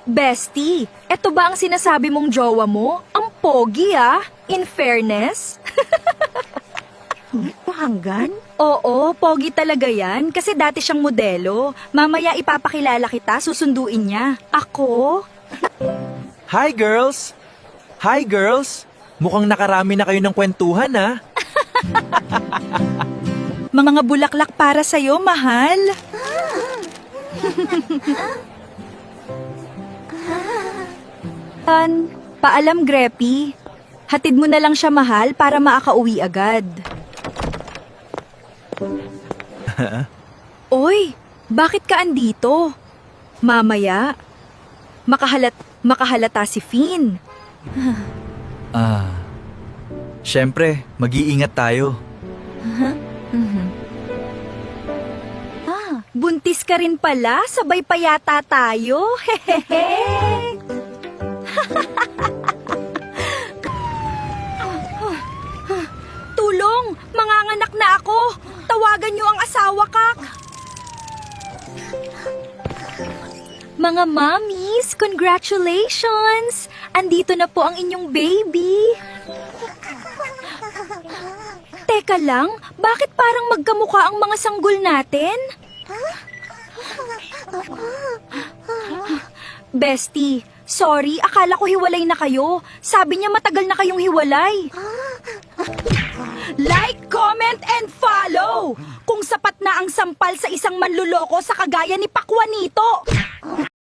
Bestie, eto ba ang sinasabi mong jowa mo? Ang pogi in fairness. Hanggan? Oo, pogi talaga yan kasi dati siyang modelo. Mamaya ipapakilala kita, susunduin niya. Ako? Hi, girls! Hi, girls! Mukhang nakarami na kayo ng kwentuhan, ha? Mga bulaklak para sa'yo, mahal. Paalam, Greppy. Hatid mo na lang siya, mahal, para makakauwi agad. Oy, bakit ka andito? Mamaya, makahalata si Finn. Siyempre, mag-iingat tayo. Buntis ka rin pala, sabay pa yata tayo. Hehehe. Tulong! Manganganak na ako! Tawagan niyo ang asawa, Kak! Mga mommies, congratulations! Andito na po ang inyong baby! Teka lang, bakit parang magkamukha ang mga sanggol natin? Bestie, sorry, akala ko hiwalay na kayo. Sabi niya matagal na kayong hiwalay. Like, comment, and follow! Kung sapat na ang sampal sa isang manluloko sa kagaya ni Pakwanito!